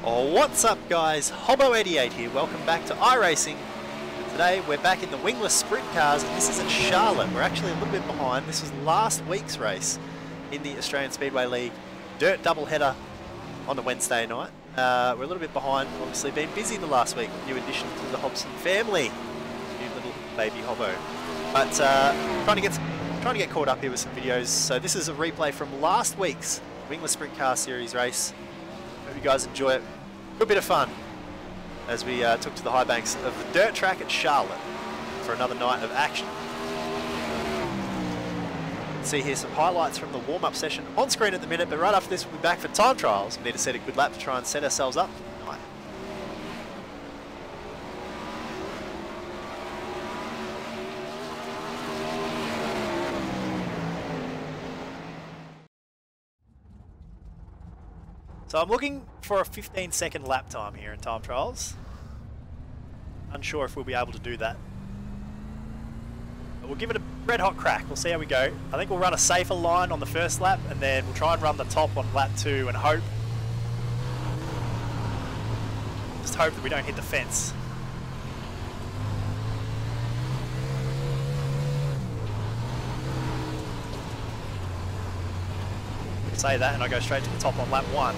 Oh, what's up guys, Hobo88 here, welcome back to iRacing. Today we're back in the Wingless Sprint Cars and this is at Charlotte. We're actually a little bit behind. This was last week's race in the Australian Speedway League dirt doubleheader on the Wednesday night. We're a little bit behind, obviously been busy the last week, new addition to the Hobson family, new little baby Hobo. But trying to get caught up here with some videos. So this is a replay from last week's Wingless Sprintcar Series race. Hope you guys enjoy it. Good bit of fun as we took to the high banks of the dirt track at Charlotte for another night of action. See here some highlights from the warm-up session on screen at the minute, but right after this we'll be back for time trials. We need to set a good lap to try and set ourselves up for the night. So I'm looking for a 15-second lap time here in time trials. Unsure if we'll be able to do that. But we'll give it a red-hot crack. We'll see how we go. I think we'll run a safer line on the first lap, and then we'll try and run the top on lap 2 and hope. Just hope that we don't hit the fence. Say that and I go straight to the top on lap 1.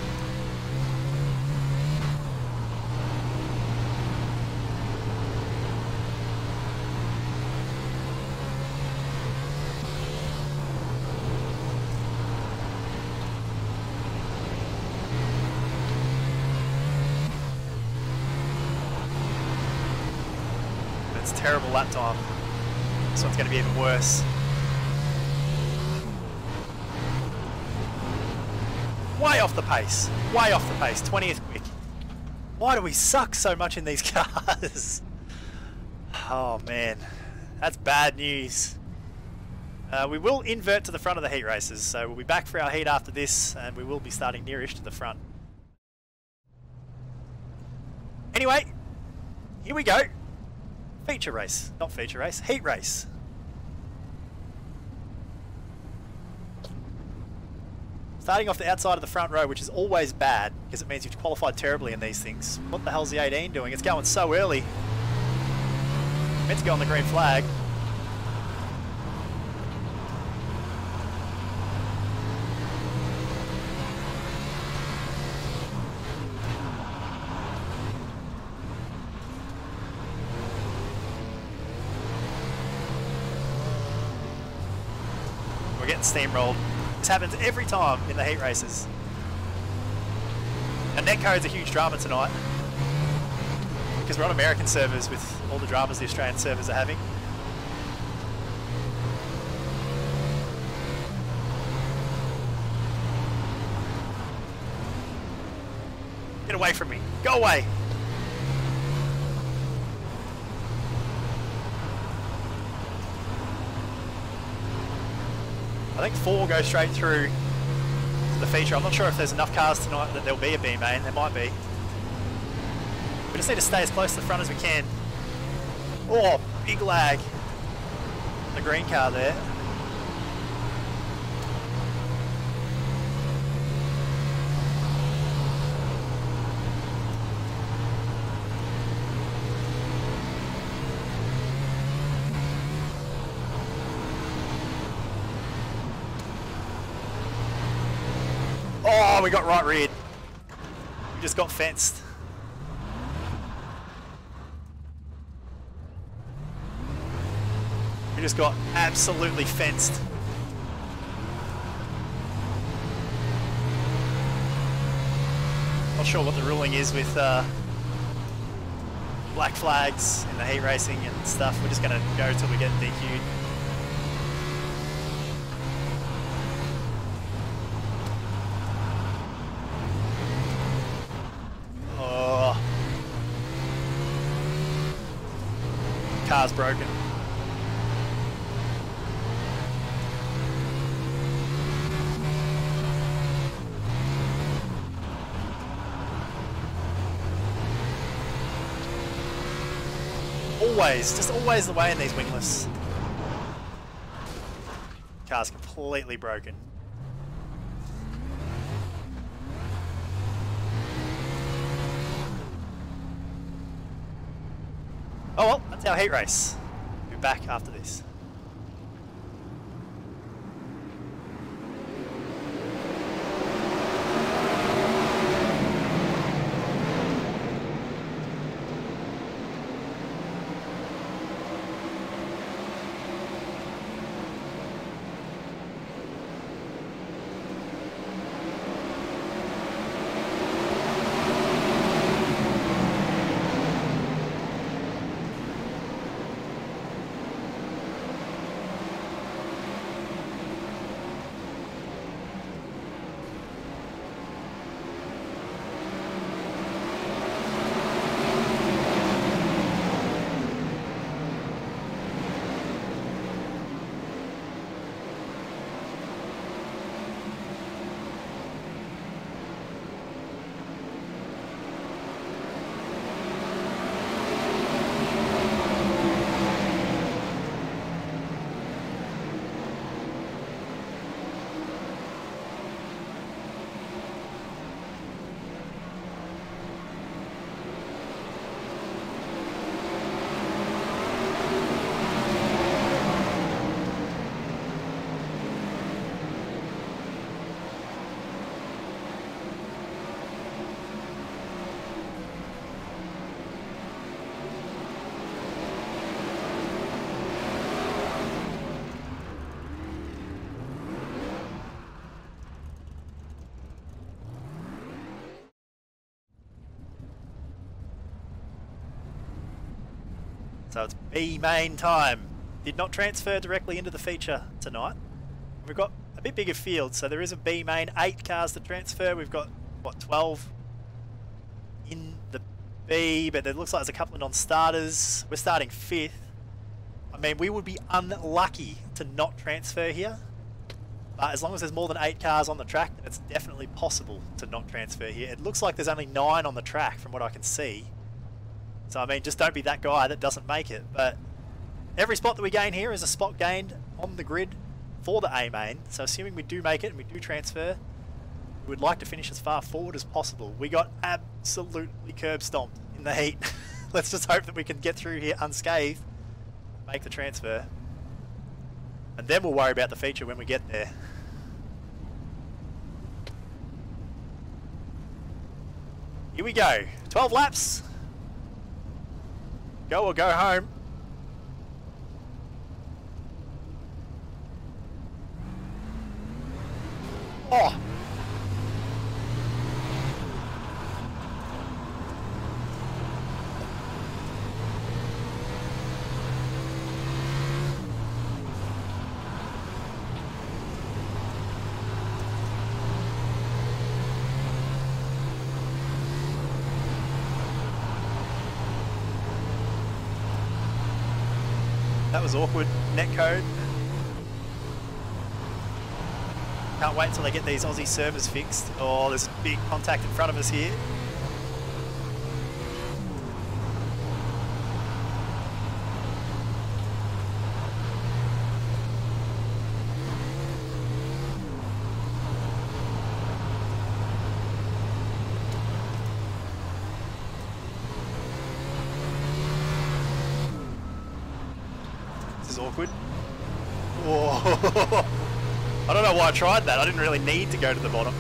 It's terrible lap time. This one's going to be even worse. Way off the pace, 20th quick. Why do we suck so much in these cars? Oh man, that's bad news. We will invert to the front of the heat races, so we'll be back for our heat after this, and we will be starting nearish to the front. Anyway, here we go. Feature race, not feature race, heat race. Starting off the outside of the front row, which is always bad, because it means you've qualified terribly in these things. What the hell's the 18 doing? It's going so early. Meant to go on the green flag. We're getting steamrolled. This happens every time in the heat races. And netcode's a huge drama tonight because we're on American servers with all the dramas the Australian servers are having. Get away from me. Go away. I think 4 will go straight through to the feature. I'm not sure if there's enough cars tonight that there'll be a B main. There might be. We just need to stay as close to the front as we can. Oh, big lag. The green car there. Oh, we got right reared. We just got fenced. We just got absolutely fenced. Not sure what the ruling is with black flags in the heat racing and stuff. We're just going to go till we get DQ'd. Car's broken. Just always the way in these wingless. Car's completely broken. Oh well, that's our heat race. We'll be back after this. So it's B main time. Did not transfer directly into the feature tonight. We've got a bit bigger field, so there is a B main, 8 cars to transfer. We've got, what, 12 in the B, but it looks like there's a couple of non-starters. We're starting 5th. I mean, we would be unlucky to not transfer here. But as long as there's more than 8 cars on the track, then it's definitely possible to not transfer here. It looks like there's only 9 on the track from what I can see. So, I mean, just don't be that guy that doesn't make it. But every spot that we gain here is a spot gained on the grid for the A main. So, assuming we do make it and we do transfer, we would like to finish as far forward as possible. We got absolutely curb stomped in the heat. Let's just hope that we can get through here unscathed, make the transfer, and then we'll worry about the feature when we get there. Here we go. 12 laps. Go or go home. Oh! That was awkward. Netcode. Can't wait till they get these Aussie servers fixed. Oh, there's a big contact in front of us here. Awkward. Whoa. I don't know why I tried that. I didn't really need to go to the bottom.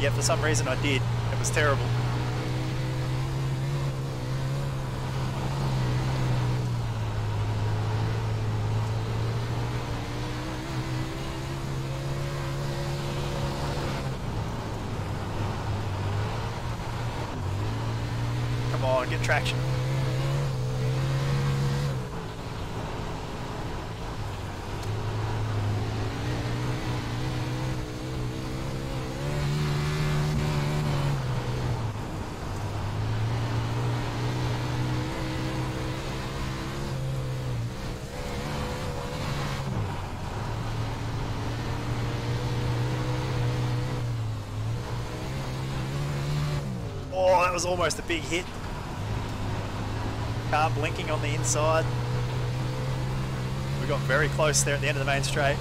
Yeah, for some reason I did. It was terrible. Come on, get traction. Oh, that was almost a big hit. Car blinking on the inside. We've got very close there at the end of the main straight.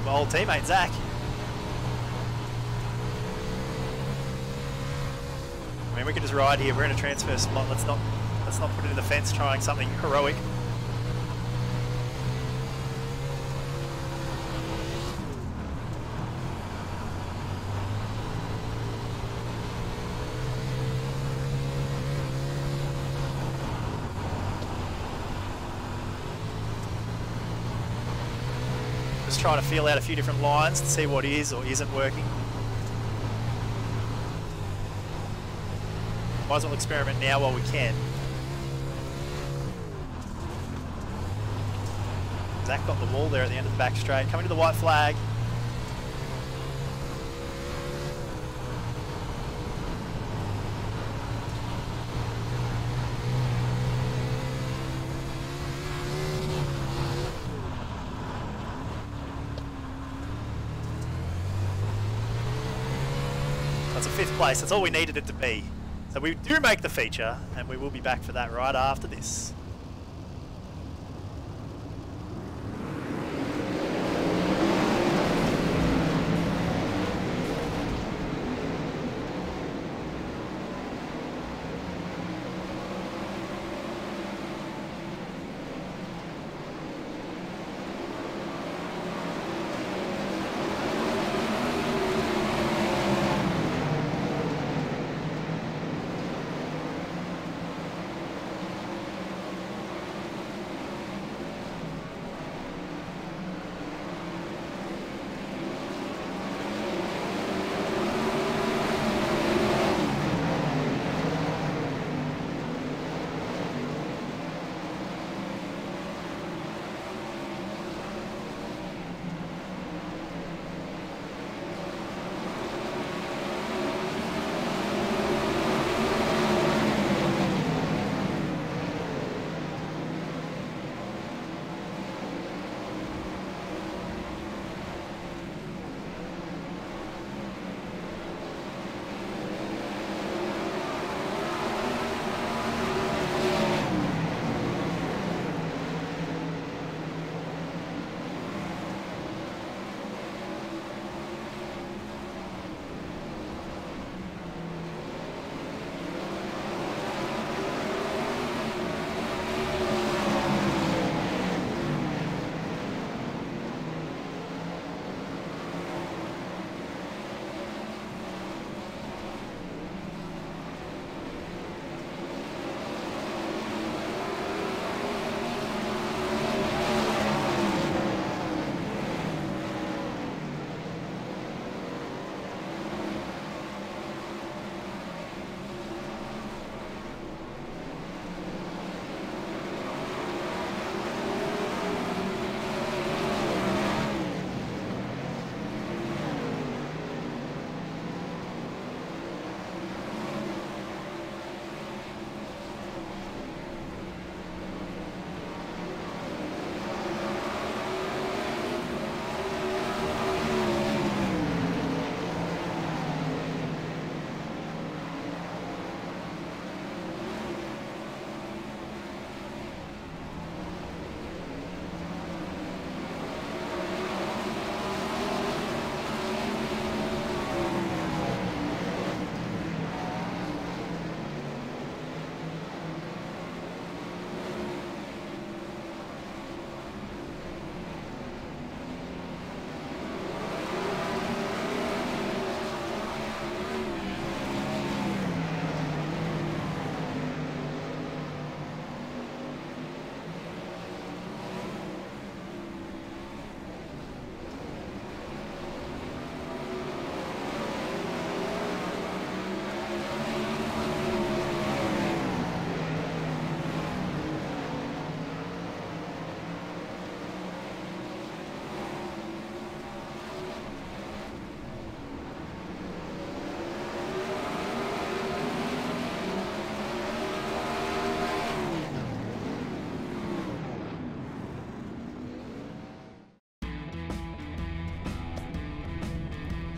My old teammate Zach. I mean, we can just ride here. We're in a transfer spot. Let's not put it in the fence trying something heroic. Just trying to feel out a few different lines to see what is or isn't working. Might as well experiment now while we can. Zach got the wall there at the end of the back straight. Coming to the white flag. That's a 5th place. That's all we needed it to be. So we do make the feature, and we will be back for that right after this.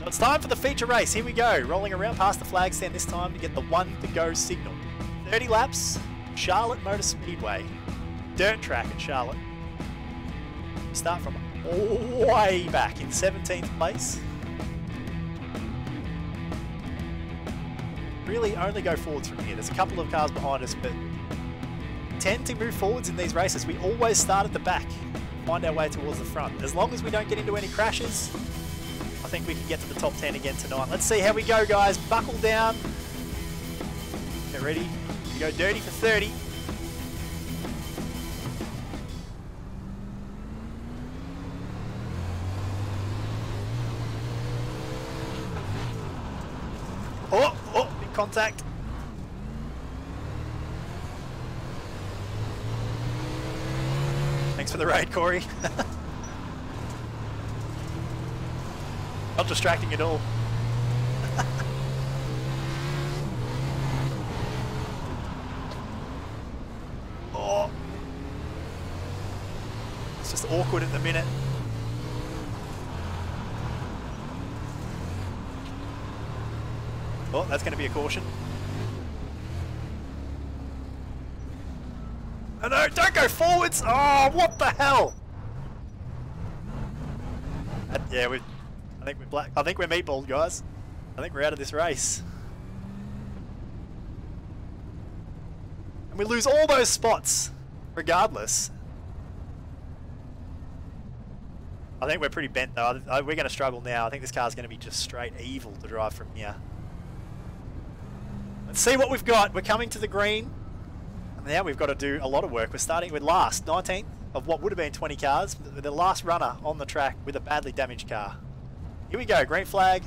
It's time for the feature race. Here we go. Rolling around past the flag stand this time to get the 1 to go signal. 30 laps, Charlotte Motor Speedway. Dirt track at Charlotte. Start from way back in 17th place. Really only go forwards from here. There's a couple of cars behind us, but tend to move forwards in these races. We always start at the back, find our way towards the front. As long as we don't get into any crashes, I think we can get to the top 10 again tonight. Let's see how we go, guys. Buckle down. Get ready to go dirty for 30. Oh, big contact. Thanks for the raid, Corey. Not distracting at all. Oh. It's just awkward at the minute. Oh, that's going to be a caution. Oh no, don't go forwards! Oh, what the hell? Yeah, I think we're black. I think we're meatballed, guys. I think we're out of this race. And we lose all those spots, regardless. I think we're pretty bent, though. We're going to struggle now. I think this car's going to be just straight evil to drive from here. Let's see what we've got. We're coming to the green. Now we've got to do a lot of work. We're starting with last, 19th of what would have been 20 cars. The last runner on the track with a badly damaged car. Here we go, green flag.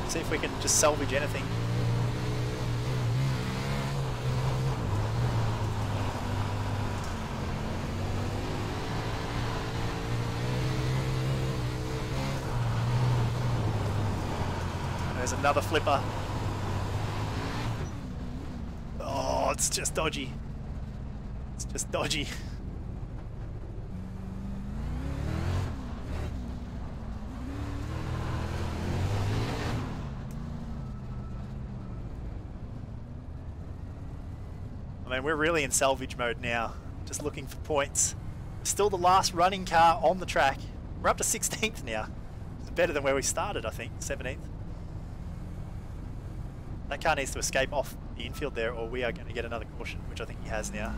See if we can just salvage anything. There's another flipper. Oh, it's just dodgy. It's just dodgy. I mean, we're really in salvage mode now, just looking for points. Still the last running car on the track. We're up to 16th now. It's better than where we started, I think, 17th. That car needs to escape off the infield there, or we are going to get another caution, which I think he has now.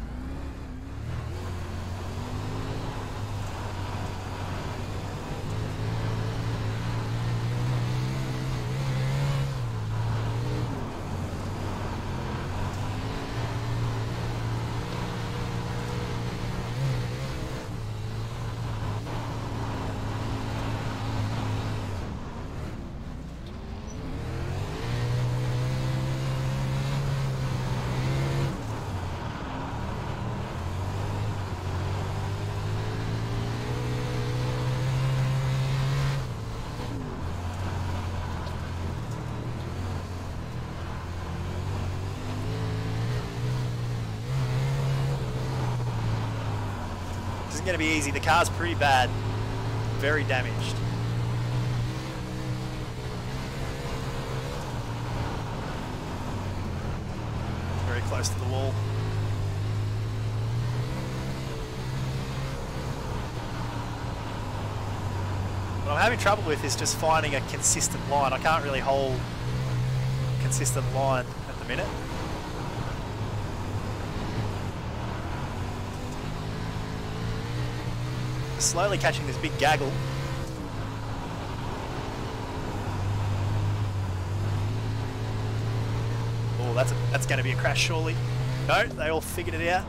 Going to be easy. The car's pretty bad, very damaged. Very close to the wall. What I'm having trouble with is just finding a consistent line. I can't really hold a consistent line at the minute. Slowly catching this big gaggle. Oh, that's going to be a crash surely. No, they all figured it out.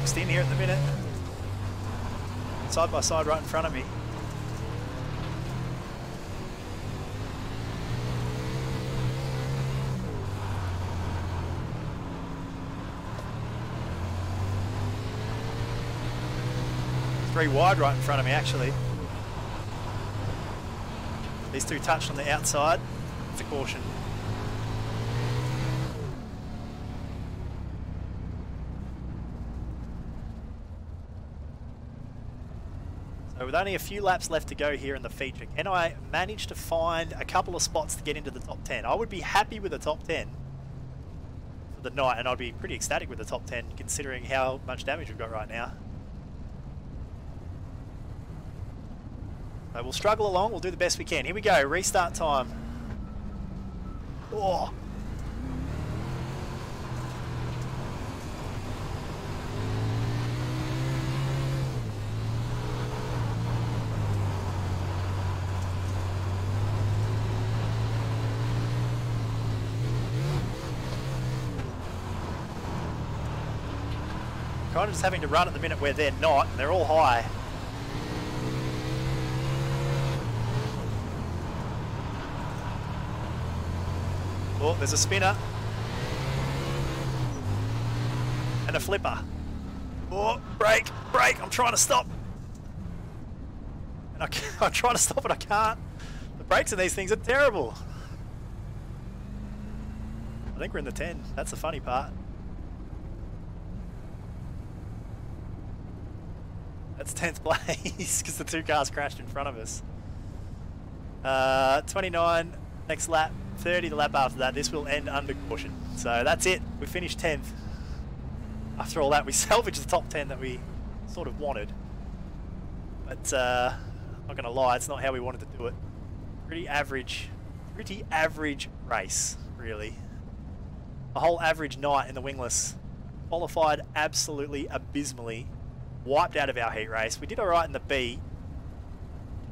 boxed in here at the minute. Side by side right in front of me. Three wide right in front of me actually. These two touched on the outside. It's a caution. So with only a few laps left to go here in the feature, can I manage to find a couple of spots to get into the top 10? I would be happy with the top 10 for the night, and I'd be pretty ecstatic with the top 10 considering how much damage we've got right now. So we'll struggle along, we'll do the best we can. Here we go, restart time. Oh. Kind of just having to run at the minute where they're not, and they're all high. Oh, there's a spinner. And a flipper. Oh, brake, brake, I'm trying to stop. And I'm trying to stop but I can't. The brakes in these things are terrible. I think we're in the 10, that's the funny part. That's 10th place because the two cars crashed in front of us. 29, next lap. 30 the lap after that. This will end under caution. So that's it. We finished 10th. After all that, we salvaged the top 10 that we sort of wanted. But I'm not going to lie, it's not how we wanted to do it. Pretty average race, really. A whole average night in the wingless. Qualified absolutely abysmally. Wiped out of our heat race. We did alright in the B.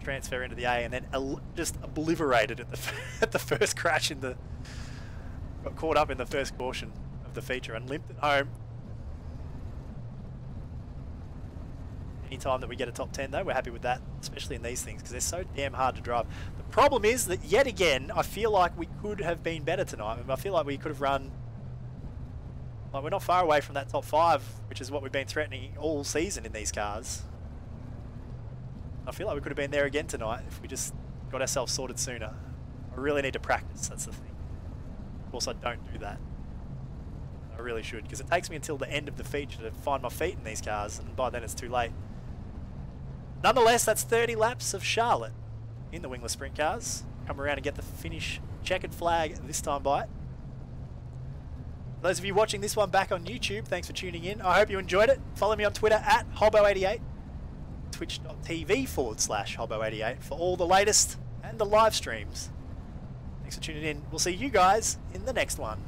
Transfer into the A, and then just obliterated at the first crash in the... Got caught up in the first caution of the feature and limped it home. Anytime that we get a top 10 though, we're happy with that, especially in these things, because they're so damn hard to drive. The problem is that yet again, I feel like we could have been better tonight. I feel like we could have run... Like, we're not far away from that top 5, which is what we've been threatening all season in these cars. I feel like we could have been there again tonight if we just got ourselves sorted sooner. I really need to practice, that's the thing. Of course I don't do that. I really should, because it takes me until the end of the feature to find my feet in these cars, and by then it's too late. Nonetheless, that's 30 laps of Charlotte in the wingless sprint cars. Come around and get the finish checkered flag this time by it. For those of you watching this one back on YouTube, thanks for tuning in. I hope you enjoyed it. Follow me on Twitter at Hobbo88. Twitch.tv/Hobbo88 for all the latest and the live streams. Thanks for tuning in. We'll see you guys in the next one.